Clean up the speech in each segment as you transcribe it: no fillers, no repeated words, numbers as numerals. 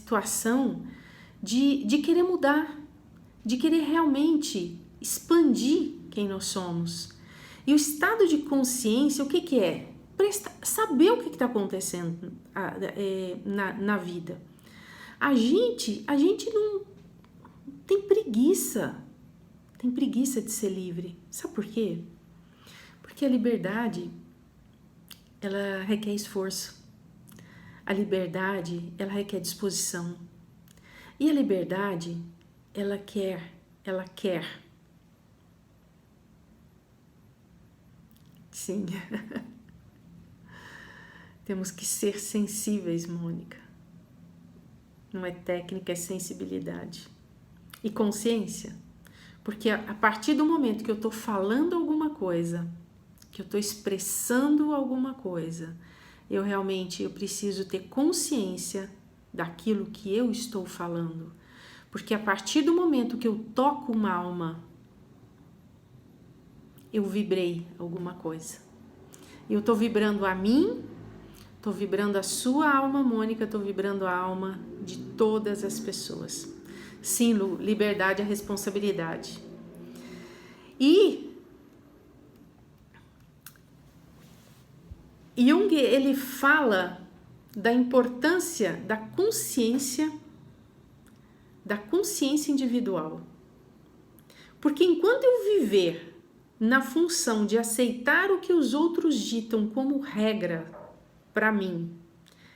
situação de querer mudar, de querer realmente expandir quem nós somos. E o estado de consciência, o que é? Saber o que está acontecendo na vida. A gente não tem preguiça de ser livre. Sabe por quê? Porque a liberdade, ela requer esforço. A liberdade, ela requer disposição. E a liberdade, ela quer. Sim. Temos que ser sensíveis, Mônica. Não é técnica, é sensibilidade. E consciência. Porque a partir do momento que eu estou falando alguma coisa, que eu estou expressando alguma coisa, eu preciso ter consciência daquilo que eu estou falando. Porque a partir do momento que eu toco uma alma, eu vibrei alguma coisa. Eu estou vibrando a mim, estou vibrando a sua alma, Mônica, estou vibrando a alma de todas as pessoas. Sim, Lu, liberdade é responsabilidade. E Jung, ele fala da importância da consciência individual. Porque enquanto eu viver na função de aceitar o que os outros ditam como regra para mim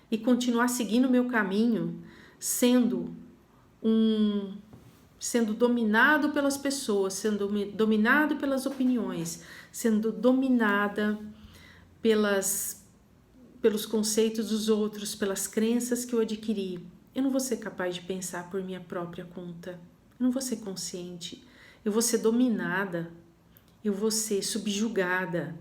e continuar seguindo o meu caminho, sendo dominado pelas pessoas, sendo dominado pelas opiniões, sendo dominada pelos conceitos dos outros, pelas crenças que eu adquiri, eu não vou ser capaz de pensar por minha própria conta, eu não vou ser consciente, eu vou ser dominada, eu vou ser subjugada.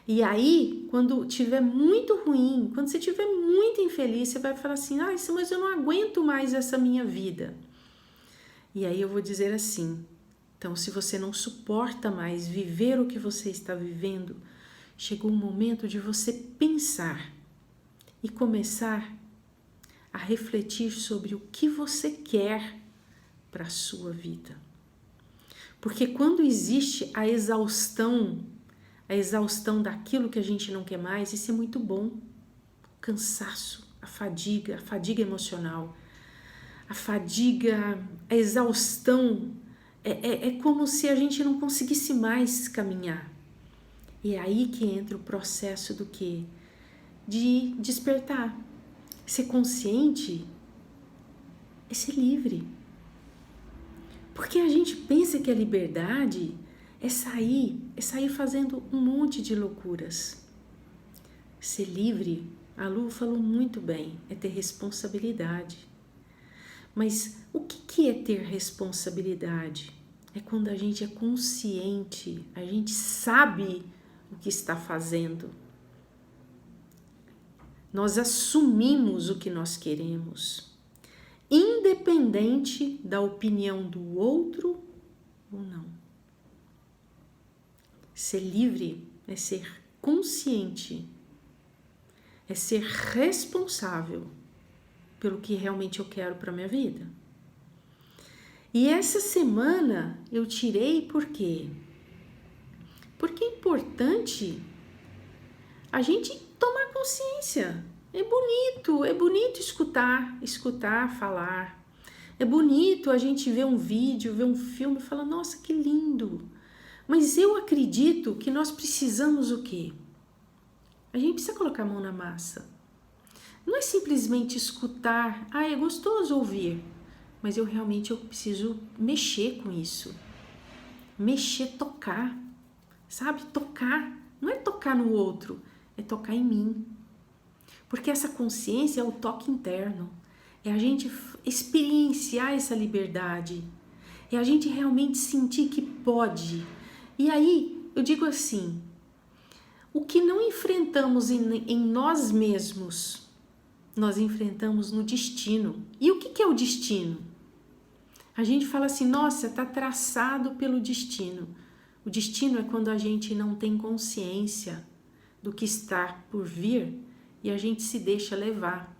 E aí, quando tiver muito ruim, quando você estiver muito infeliz, você vai falar assim, mas eu não aguento mais essa minha vida. E aí eu vou dizer assim, então se você não suporta mais viver o que você está vivendo, chegou o momento de você pensar e começar a refletir sobre o que você quer para a sua vida. Porque quando existe a exaustão daquilo que a gente não quer mais, isso é muito bom. O cansaço, a fadiga emocional, a exaustão, é como se a gente não conseguisse mais caminhar. E é aí que entra o processo do quê? De despertar. Ser consciente é ser livre. Porque a gente pensa que a liberdade é sair fazendo um monte de loucuras. Ser livre, a Lu falou muito bem, é ter responsabilidade. Mas o que é ter responsabilidade? É quando a gente é consciente, a gente sabe o que está fazendo. Nós assumimos o que nós queremos, independente da opinião do outro ou não. Ser livre é ser consciente, é ser responsável pelo que realmente eu quero para minha vida. E essa semana eu tirei por quê? Porque é importante a gente tomar consciência. É bonito escutar, falar. É bonito a gente ver um vídeo, ver um filme e falar, nossa, que lindo. Mas eu acredito que nós precisamos o quê? A gente precisa colocar a mão na massa. Não é simplesmente escutar, é gostoso ouvir, mas eu preciso mexer com isso. Mexer, tocar, sabe? Tocar, não é tocar no outro, é tocar em mim. Porque essa consciência é o toque interno, é a gente experienciar essa liberdade, é a gente realmente sentir que pode. E aí, eu digo assim, o que não enfrentamos em nós mesmos, nós enfrentamos no destino. E o que é o destino? A gente fala assim, nossa, está traçado pelo destino. O destino é quando a gente não tem consciência do que está por vir e a gente se deixa levar.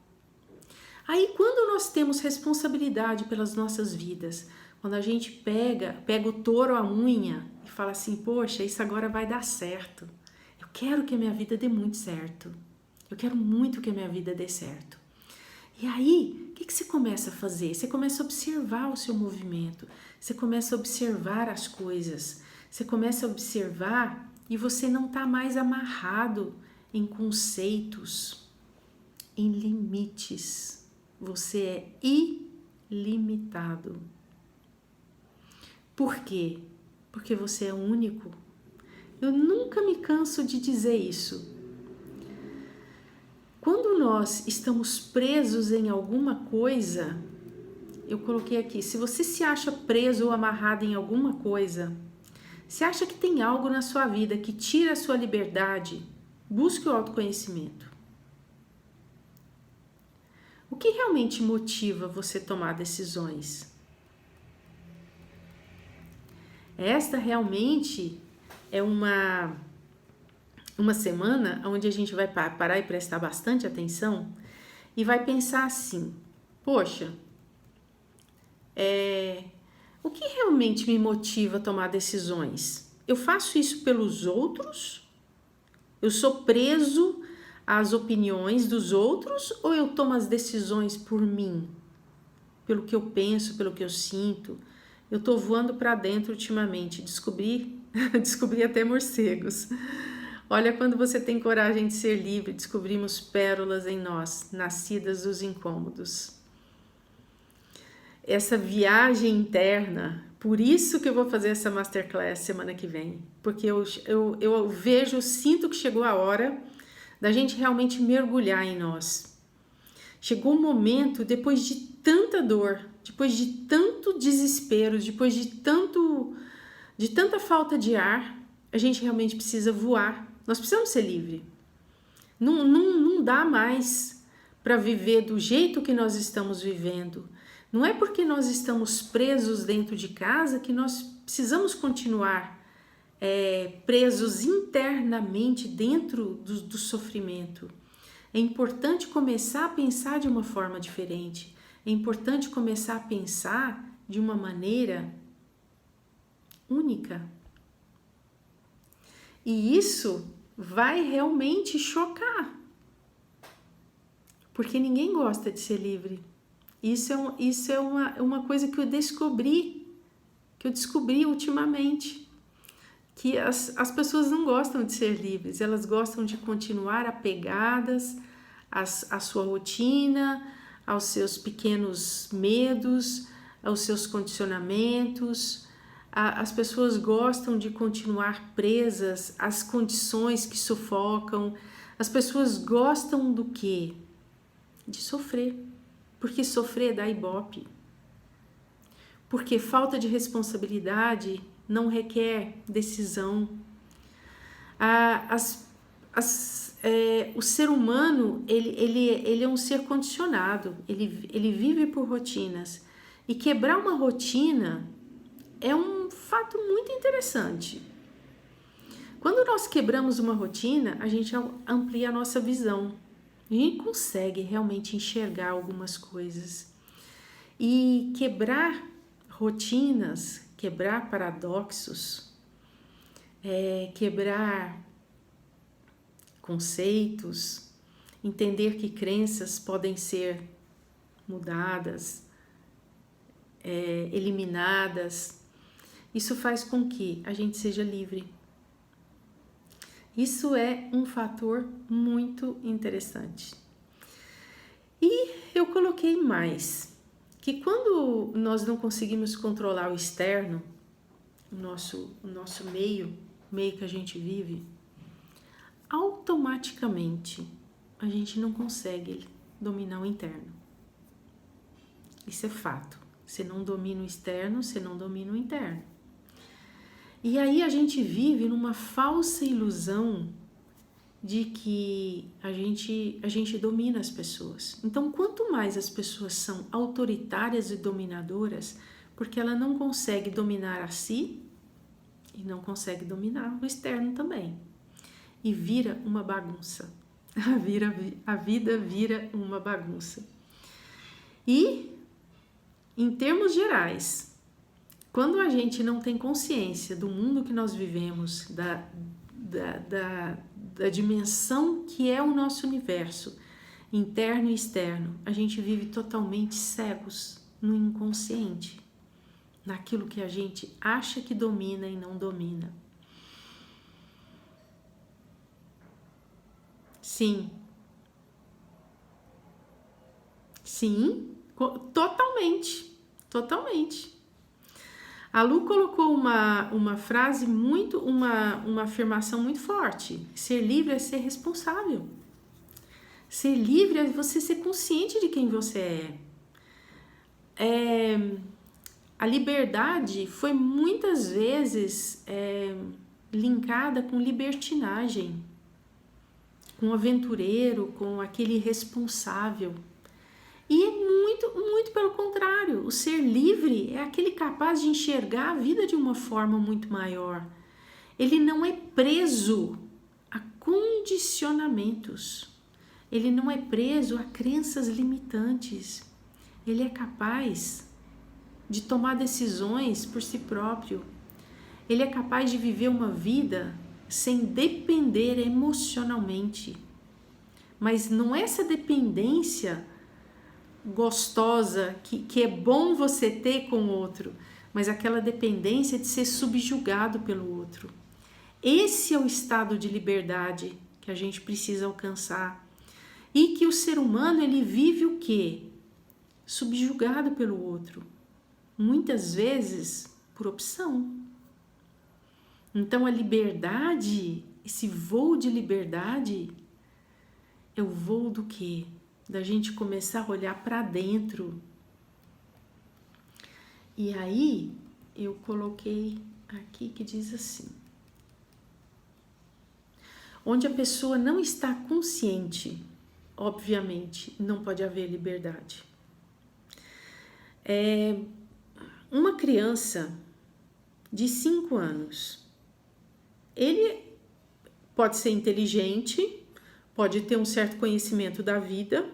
Aí, quando nós temos responsabilidade pelas nossas vidas, quando a gente pega o touro à unha e fala assim, poxa, isso agora vai dar certo. Eu quero que a minha vida dê muito certo. Eu quero muito que a minha vida dê certo. E aí, o que você começa a fazer? Você começa a observar o seu movimento, você começa a observar as coisas, você começa a observar e você não está mais amarrado em conceitos, em limites. Você é ilimitado. Por quê? Porque você é único. Eu nunca me canso de dizer isso. Quando nós estamos presos em alguma coisa, eu coloquei aqui, se você se acha preso ou amarrado em alguma coisa, se acha que tem algo na sua vida que tira a sua liberdade, busque o autoconhecimento. O que realmente motiva você a tomar decisões? Esta realmente é uma semana onde a gente vai parar e prestar bastante atenção e vai pensar assim, poxa, o que realmente me motiva a tomar decisões? Eu faço isso pelos outros? Eu sou preso às opiniões dos outros ou eu tomo as decisões por mim? Pelo que eu penso, pelo que eu sinto? Eu tô voando para dentro ultimamente, descobri até morcegos. Olha, quando você tem coragem de ser livre, descobrimos pérolas em nós, nascidas dos incômodos. Essa viagem interna, por isso que eu vou fazer essa masterclass semana que vem, porque eu sinto que chegou a hora da gente realmente mergulhar em nós. Chegou um momento, depois de tanta dor, depois de tanto desespero, depois de tanta falta de ar, a gente realmente precisa voar. Nós precisamos ser livres. Não dá mais para viver do jeito que nós estamos vivendo. Não é porque nós estamos presos dentro de casa que nós precisamos continuar presos internamente dentro do sofrimento. É importante começar a pensar de uma forma diferente. É importante começar a pensar de uma maneira única. E isso vai realmente chocar. Porque ninguém gosta de ser livre. Isso é uma coisa que eu descobri ultimamente. Que as pessoas não gostam de ser livres, elas gostam de continuar apegadas à sua rotina, aos seus pequenos medos, aos seus condicionamentos. As pessoas gostam de continuar presas às condições que sufocam. As pessoas gostam do quê? De sofrer, porque sofrer dá ibope. Porque falta de responsabilidade não requer decisão. O ser humano, ele é um ser condicionado, ele vive por rotinas. E quebrar uma rotina é um fato muito interessante. Quando nós quebramos uma rotina, a gente amplia a nossa visão. A gente consegue realmente enxergar algumas coisas. E quebrar rotinas, quebrar paradoxos, quebrar conceitos, entender que crenças podem ser mudadas, eliminadas. Isso faz com que a gente seja livre. Isso é um fator muito interessante. E eu coloquei mais, que quando nós não conseguimos controlar o externo, o nosso meio que a gente vive, automaticamente a gente não consegue dominar o interno. Isso é fato. Você não domina o externo, você não domina o interno. E aí a gente vive numa falsa ilusão de que a gente domina as pessoas. Então, quanto mais as pessoas são autoritárias e dominadoras, porque ela não consegue dominar a si e não consegue dominar o externo também. E vira uma bagunça. A vida vira uma bagunça. E, em termos gerais, quando a gente não tem consciência do mundo que nós vivemos, da dimensão que é o nosso universo, interno e externo, a gente vive totalmente cegos no inconsciente, naquilo que a gente acha que domina e não domina. Sim. Sim, totalmente, totalmente. A Lu colocou uma frase muito, uma afirmação muito forte. Ser livre é ser responsável. Ser livre é você ser consciente de quem você é. A liberdade foi muitas vezes linkada com libertinagem, com aventureiro, com aquele responsável. E é muito pelo contrário. O ser livre é aquele capaz de enxergar a vida de uma forma muito maior. Ele não é preso a condicionamentos. Ele não é preso a crenças limitantes. Ele é capaz de tomar decisões por si próprio. Ele é capaz de viver uma vida sem depender emocionalmente. Mas não é essa dependência gostosa que é bom você ter com o outro, mas aquela dependência de ser subjugado pelo outro. Esse é o estado de liberdade que a gente precisa alcançar. E que o ser humano, ele vive o quê? Subjugado pelo outro. Muitas vezes por opção. Então a liberdade, esse voo de liberdade, é o voo do quê? Da gente começar a olhar para dentro. E aí eu coloquei aqui que diz assim: onde a pessoa não está consciente, obviamente, não pode haver liberdade. Uma criança de 5 anos, ele pode ser inteligente, pode ter um certo conhecimento da vida,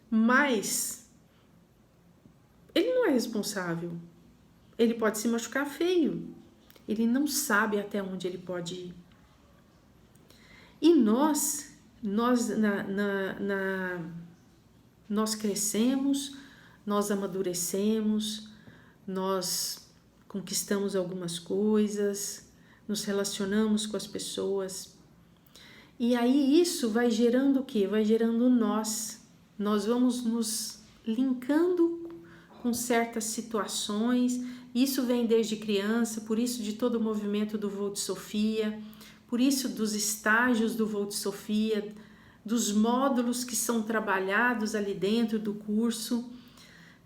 mas ele não é responsável. Ele pode se machucar feio. Ele não sabe até onde ele pode ir. E nós crescemos, nós amadurecemos, nós conquistamos algumas coisas, nos relacionamos com as pessoas. E aí isso vai gerando o quê? Vai gerando nós. Nós vamos nos linkando com certas situações. Isso vem desde criança, por isso de todo o movimento do voo de Sofia, por isso dos estágios do voo de Sofia, dos módulos que são trabalhados ali dentro do curso.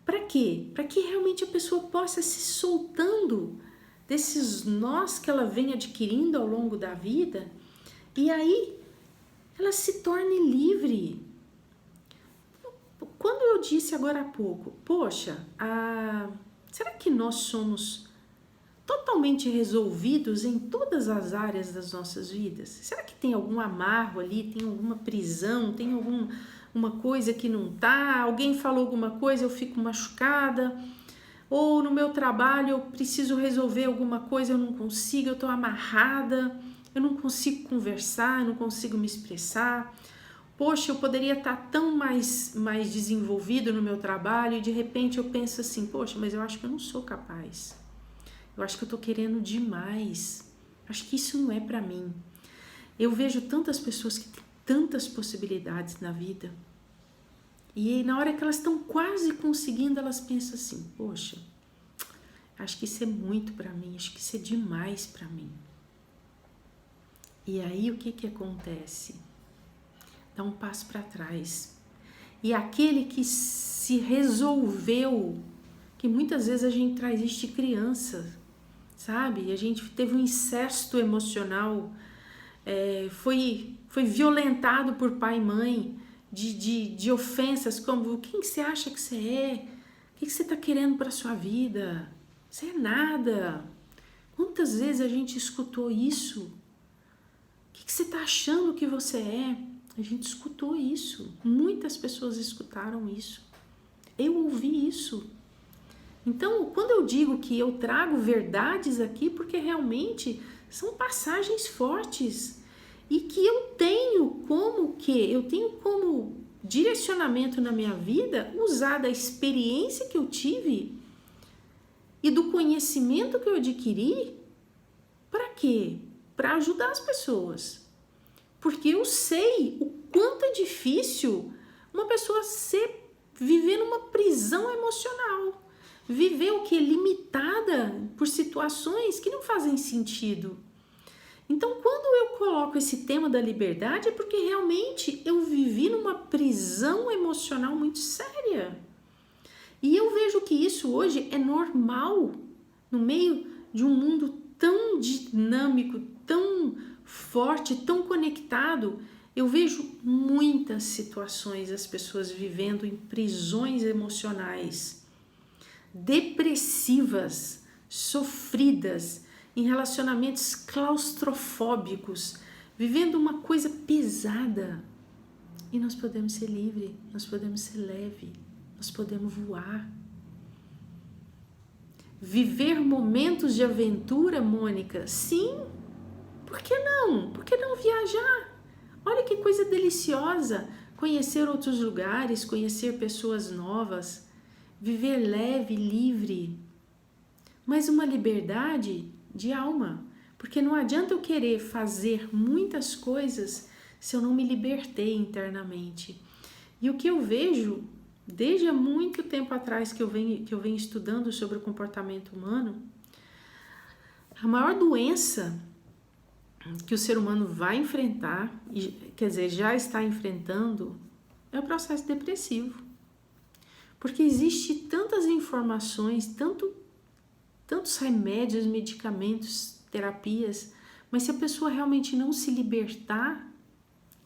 Para quê? Para que realmente a pessoa possa se soltando desses nós que ela vem adquirindo ao longo da vida, e aí ela se torne livre. Quando eu disse agora há pouco, poxa, será que nós somos totalmente resolvidos em todas as áreas das nossas vidas? Será que tem algum amarro ali, tem alguma prisão, tem alguma coisa que não tá? Alguém falou alguma coisa, eu fico machucada? Ou no meu trabalho eu preciso resolver alguma coisa, eu não consigo, eu estou amarrada, eu não consigo conversar, eu não consigo me expressar. Poxa, eu poderia estar tão mais desenvolvido no meu trabalho e de repente eu penso assim, poxa, mas eu acho que eu não sou capaz. Eu acho que eu estou querendo demais. Acho que isso não é para mim. Eu vejo tantas pessoas que têm tantas possibilidades na vida. E aí, na hora que elas estão quase conseguindo, elas pensam assim, poxa, acho que isso é muito para mim, acho que isso é demais para mim. E aí o que acontece? Dá um passo para trás. E aquele que se resolveu, que muitas vezes a gente traz isso de criança, sabe? A gente teve um incesto emocional, foi violentado por pai e mãe, de ofensas como: quem você acha que você é? O que você está querendo para a sua vida? Você é nada. Quantas vezes a gente escutou isso? O que você está achando que você é? A gente escutou isso. Muitas pessoas escutaram isso. Eu ouvi isso. Então, quando eu digo que eu trago verdades aqui, porque realmente são passagens fortes e que eu tenho como direcionamento na minha vida usar da experiência que eu tive e do conhecimento que eu adquiri. Para quê? Para ajudar as pessoas. Porque eu sei o quanto é difícil uma pessoa viver numa prisão emocional. Viver o que? Limitada por situações que não fazem sentido. Então, quando eu coloco esse tema da liberdade, é porque realmente eu vivi numa prisão emocional muito séria. E eu vejo que isso hoje é normal no meio de um mundo tão dinâmico, tão forte, tão conectado. Eu vejo muitas situações as pessoas vivendo em prisões emocionais, depressivas, sofridas, em relacionamentos claustrofóbicos, vivendo uma coisa pesada. E nós podemos ser livres, nós podemos ser leve, nós podemos voar. Viver momentos de aventura, Mônica? Sim. Por que não? Por que não viajar? Olha que coisa deliciosa. Conhecer outros lugares, conhecer pessoas novas. Viver leve, livre. Mas uma liberdade de alma. Porque não adianta eu querer fazer muitas coisas se eu não me libertei internamente. E o que eu vejo desde há muito tempo atrás que eu venho estudando sobre o comportamento humano, a maior doença que o ser humano vai enfrentar, quer dizer, já está enfrentando, é o processo depressivo. Porque existe tantas informações, tantos remédios, medicamentos, terapias, mas se a pessoa realmente não se libertar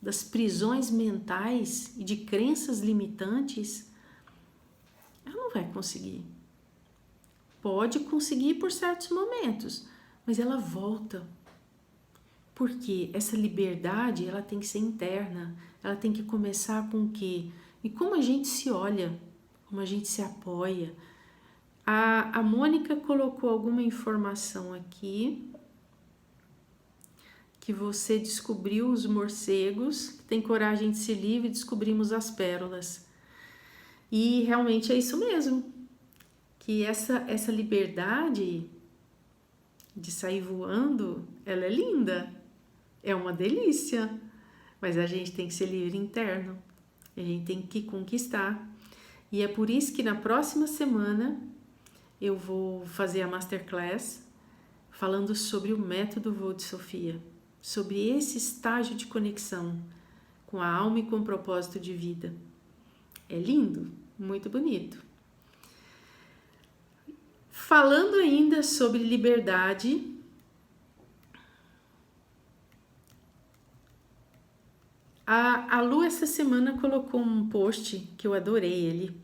das prisões mentais e de crenças limitantes, ela não vai conseguir. Pode conseguir por certos momentos, mas ela volta. Porque essa liberdade, ela tem que ser interna, ela tem que começar com o quê? E como a gente se olha, como a gente se apoia. A Mônica colocou alguma informação aqui, que você descobriu os morcegos, que tem coragem de ser livre, descobrimos as pérolas. E realmente é isso mesmo, que essa liberdade de sair voando, ela é linda, é uma delícia, mas a gente tem que ser livre interno, a gente tem que conquistar. E é por isso que na próxima semana eu vou fazer a Masterclass falando sobre o método Voo de Sofia, sobre esse estágio de conexão com a alma e com o propósito de vida. É lindo, muito bonito. Falando ainda sobre liberdade, a Lu essa semana colocou um post que eu adorei ele,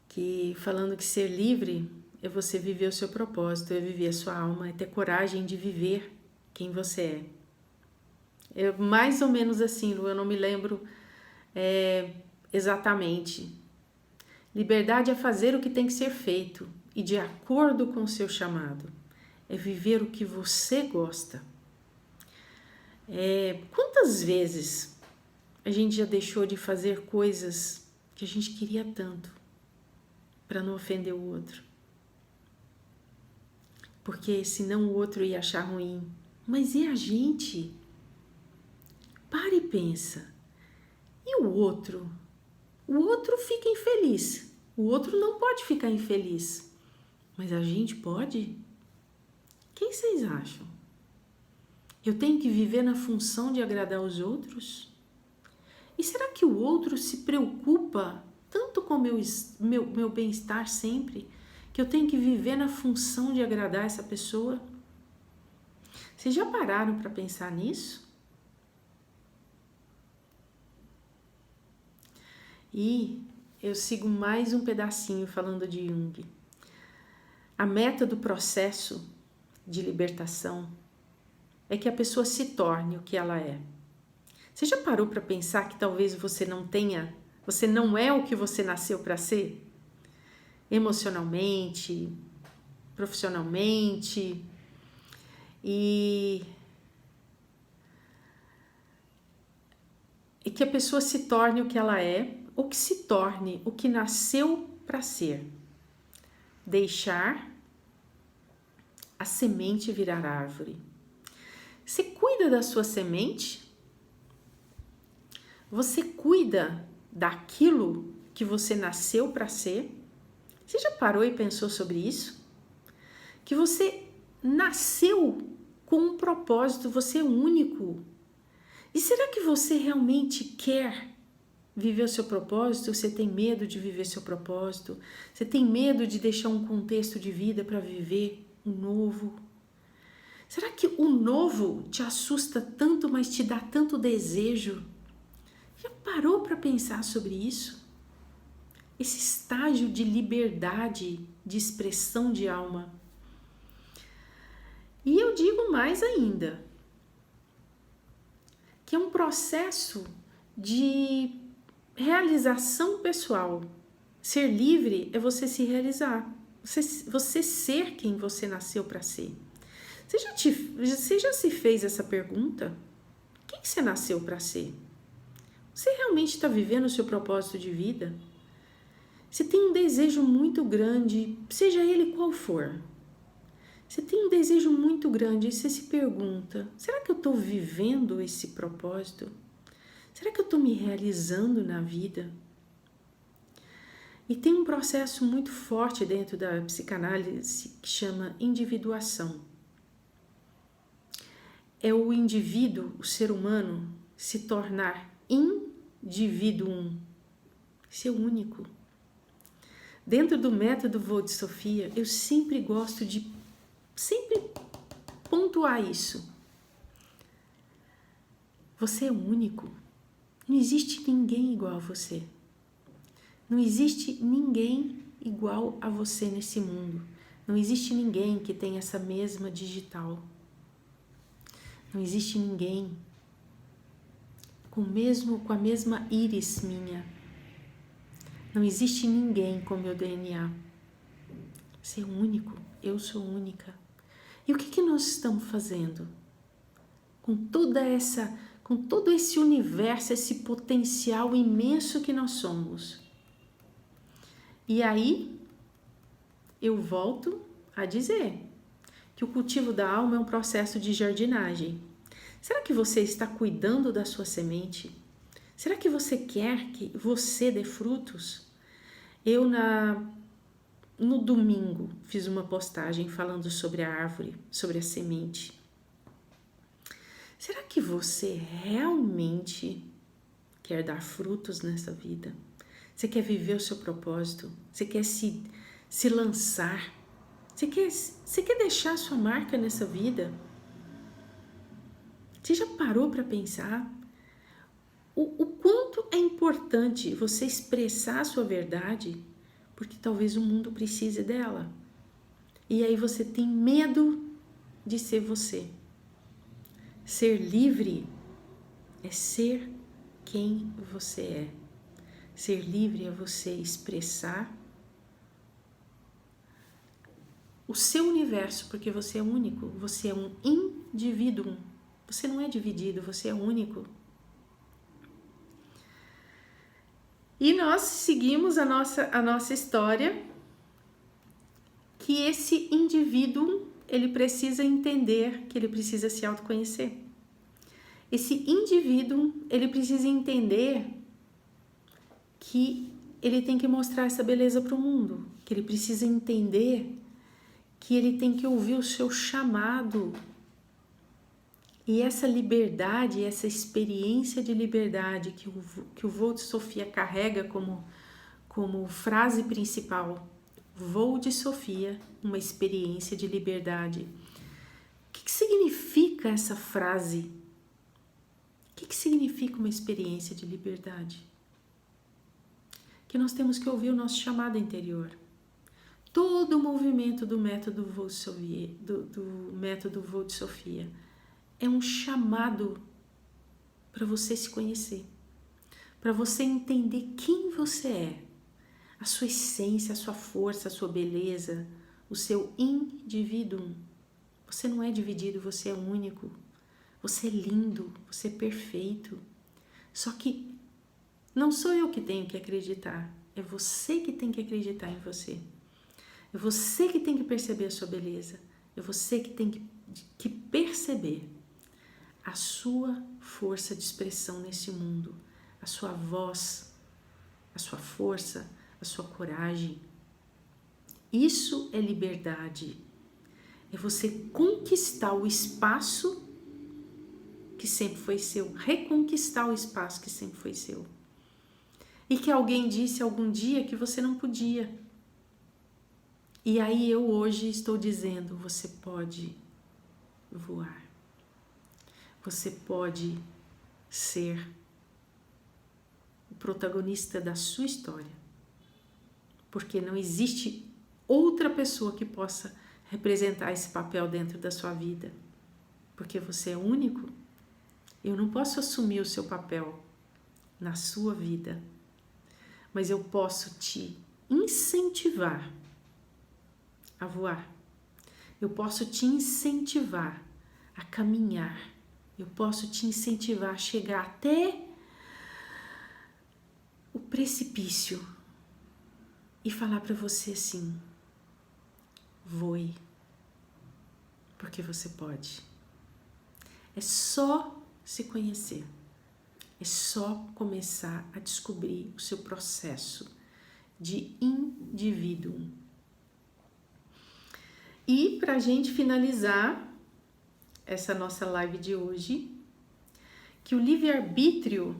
que falando que ser livre é você viver o seu propósito, é viver a sua alma, é ter coragem de viver quem você é. É mais ou menos assim, Lu, eu não me lembro exatamente. Liberdade é fazer o que tem que ser feito e de acordo com o seu chamado. É viver o que você gosta. Quantas vezes a gente já deixou de fazer coisas que a gente queria tanto para não ofender o outro? Porque senão o outro ia achar ruim. Mas e a gente? Para e pensa. E o outro? O outro fica infeliz. O outro não pode ficar infeliz. Mas a gente pode? Quem vocês acham? Eu tenho que viver na função de agradar os outros? E será que o outro se preocupa tanto com o meu bem-estar sempre, que eu tenho que viver na função de agradar essa pessoa? Vocês já pararam para pensar nisso? E eu sigo mais um pedacinho falando de Jung. A meta do processo de libertação é que a pessoa se torne o que ela é. Você já parou para pensar que talvez você não tenha Você não é o que você nasceu para ser? Emocionalmente, profissionalmente, e que a pessoa se torne o que ela é, ou que se torne o que nasceu para ser. Deixar a semente virar árvore. Você cuida da sua semente? Você cuida daquilo que você nasceu para ser? Você já parou e pensou sobre isso? Que você nasceu com um propósito, você é único. E será que você realmente quer viver o seu propósito? Você tem medo de viver seu propósito? Você tem medo de deixar um contexto de vida para viver um novo? Será que o novo te assusta tanto, mas te dá tanto desejo? Já parou para pensar sobre isso? Esse estágio de liberdade, de expressão de alma. E eu digo mais ainda, que é um processo de realização pessoal. Ser livre é você se realizar, você ser quem você nasceu para ser. Você já se fez essa pergunta? Quem você nasceu para ser? Você realmente está vivendo o seu propósito de vida? Você tem um desejo muito grande, seja ele qual for. Você tem um desejo muito grande e você se pergunta, será que eu estou vivendo esse propósito? Será que eu estou me realizando na vida? E tem um processo muito forte dentro da psicanálise que chama individuação. É o indivíduo, o ser humano, se tornar indivíduo, ser único. Dentro do método Voo de Sofia, eu sempre gosto de pontuar isso. Você é único. Não existe ninguém igual a você. Não existe ninguém igual a você nesse mundo. Não existe ninguém que tenha essa mesma digital. Não existe ninguém com a mesma íris minha. Não existe ninguém com meu DNA. Você é único, eu sou única. E o que nós estamos fazendo com todo esse universo, esse potencial imenso que nós somos? E aí, eu volto a dizer que o cultivo da alma é um processo de jardinagem. Será que você está cuidando da sua semente? Será que você quer que você dê frutos? Eu, no domingo, fiz uma postagem falando sobre a árvore, sobre a semente. Será que você realmente quer dar frutos nessa vida? Você quer viver o seu propósito? Você quer se lançar? Você quer deixar a sua marca nessa vida? Você já parou para pensar o quanto é importante você expressar a sua verdade? Porque talvez o mundo precise dela. E aí você tem medo de ser você. Ser livre é ser quem você é. Ser livre é você expressar o seu universo, porque você é único, você é um indivíduo. Você não é dividido, você é único. E nós seguimos a nossa história, que esse indivíduo, ele precisa entender que ele precisa se autoconhecer. Esse indivíduo, ele precisa entender que ele tem que mostrar essa beleza para o mundo, que ele precisa entender que ele tem que ouvir o seu chamado. E essa liberdade, essa experiência de liberdade que o Voo de Sofia carrega como frase principal, Voo de Sofia, uma experiência de liberdade. O que significa essa frase? O que significa uma experiência de liberdade? Que nós temos que ouvir o nosso chamado interior. Todo o movimento do método Voo de Sofia é um chamado para você se conhecer, para você entender quem você é, a sua essência, a sua força, a sua beleza, o seu indivíduo. Você não é dividido, você é único. Você é lindo, você é perfeito. Só que não sou eu que tenho que acreditar, é você que tem que acreditar em você. É você que tem que perceber a sua beleza. É você que tem que perceber a sua força de expressão nesse mundo, a sua voz, a sua força, a sua coragem. Isso é liberdade. É você conquistar o espaço que sempre foi seu, reconquistar o espaço que sempre foi seu. E que alguém disse algum dia que você não podia. E aí eu hoje estou dizendo, você pode voar. Você pode ser o protagonista da sua história. Porque não existe outra pessoa que possa representar esse papel dentro da sua vida. Porque você é único. Eu não posso assumir o seu papel na sua vida, mas eu posso te incentivar a voar. Eu posso te incentivar a caminhar. Eu posso te incentivar a chegar até o precipício e falar para você assim: voe, porque você pode. É só se conhecer. É só começar a descobrir o seu processo de indivíduo. E para a gente finalizar essa nossa live de hoje, que o livre-arbítrio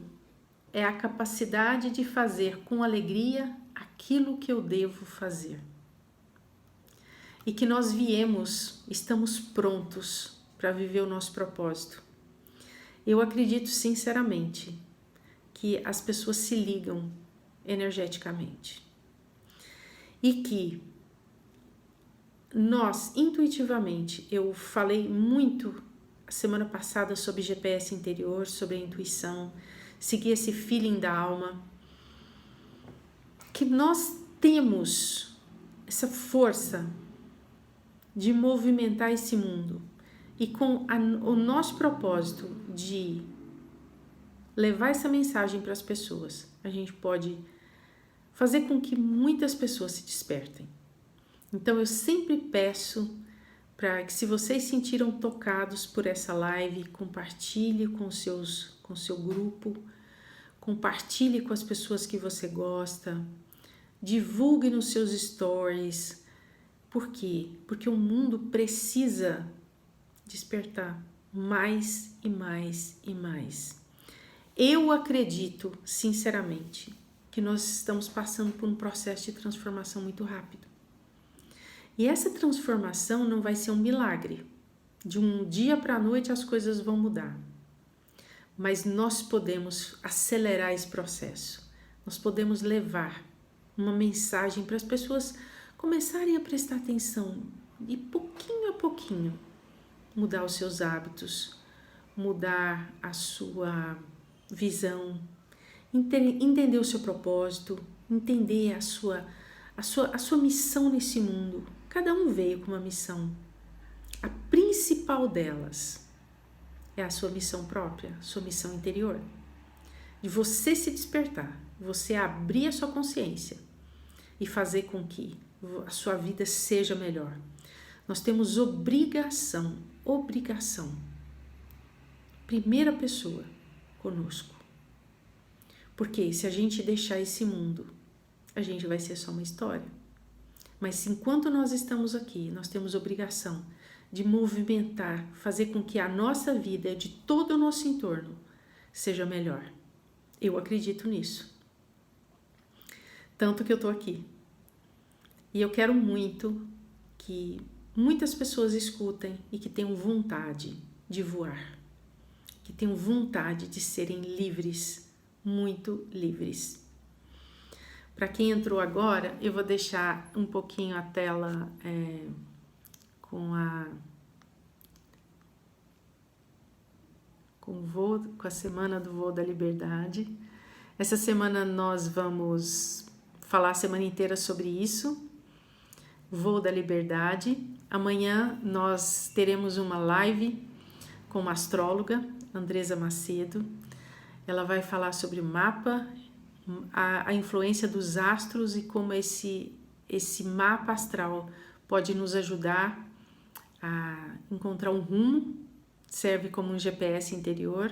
é a capacidade de fazer com alegria aquilo que eu devo fazer. E que nós estamos prontos para viver o nosso propósito. Eu acredito sinceramente que as pessoas se ligam energeticamente e que nós, intuitivamente, eu falei muito a semana passada sobre GPS interior, sobre a intuição, seguir esse feeling da alma, que nós temos essa força de movimentar esse mundo e com o nosso propósito de levar essa mensagem para as pessoas, a gente pode fazer com que muitas pessoas se despertem. Então eu sempre peço para que, se vocês se sentiram tocados por essa live, compartilhe com o seu grupo, compartilhe com as pessoas que você gosta, divulgue nos seus stories. Por quê? Porque o mundo precisa despertar mais e mais e mais. Eu acredito, sinceramente, que nós estamos passando por um processo de transformação muito rápido. E essa transformação não vai ser um milagre. De um dia para a noite as coisas vão mudar. Mas nós podemos acelerar esse processo. Nós podemos levar uma mensagem para as pessoas começarem a prestar atenção e pouquinho a pouquinho mudar os seus hábitos, mudar a sua visão, entender o seu propósito, entender a sua missão nesse mundo. Cada um veio com uma missão. A principal delas é a sua missão própria, sua missão interior. De você se despertar, você abrir a sua consciência e fazer com que a sua vida seja melhor. Nós temos obrigação, primeira pessoa conosco. Porque se a gente deixar esse mundo, a gente vai ser só uma história. Mas enquanto nós estamos aqui, nós temos obrigação de movimentar, fazer com que a nossa vida, de todo o nosso entorno, seja melhor. Eu acredito nisso. Tanto que eu tô aqui. E eu quero muito que muitas pessoas escutem e que tenham vontade de voar, que tenham vontade de serem livres, muito livres. Para quem entrou agora, eu vou deixar um pouquinho a tela com a semana do voo da liberdade. Essa semana nós vamos falar a semana inteira sobre isso, Voo da Liberdade. Amanhã nós teremos uma live com uma astróloga, Andresa Macedo. Ela vai falar sobre o mapa, a influência dos astros e como esse mapa astral pode nos ajudar a encontrar um rumo, serve como um GPS interior.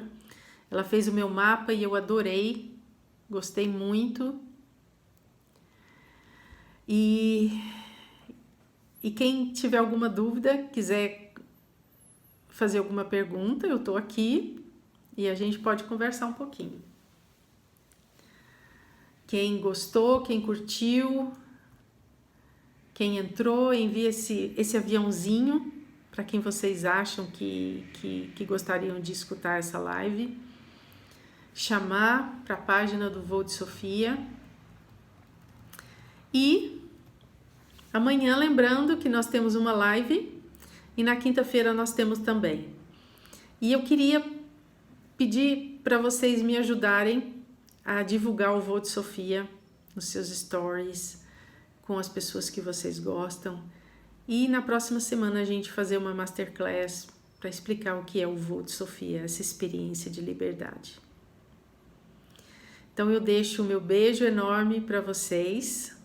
Ela fez o meu mapa e eu adorei, gostei muito. E quem tiver alguma dúvida, quiser fazer alguma pergunta, eu tô aqui e a gente pode conversar um pouquinho. Quem gostou, quem curtiu, quem entrou, envia esse aviãozinho para quem vocês acham que gostariam de escutar essa live. Chamar para a página do Voo de Sofia. E amanhã, lembrando que nós temos uma live e na quinta-feira nós temos também. E eu queria pedir para vocês me ajudarem a divulgar o Voo de Sofia nos seus stories, com as pessoas que vocês gostam. E na próxima semana a gente fazer uma masterclass para explicar o que é o Voo de Sofia, essa experiência de liberdade. Então eu deixo o meu beijo enorme para vocês.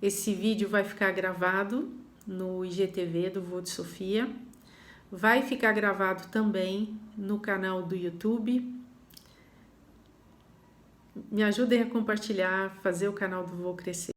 Esse vídeo vai ficar gravado no IGTV do Voo de Sofia. Vai ficar gravado também no canal do YouTube. Me ajudem a compartilhar, fazer o canal do Voo crescer.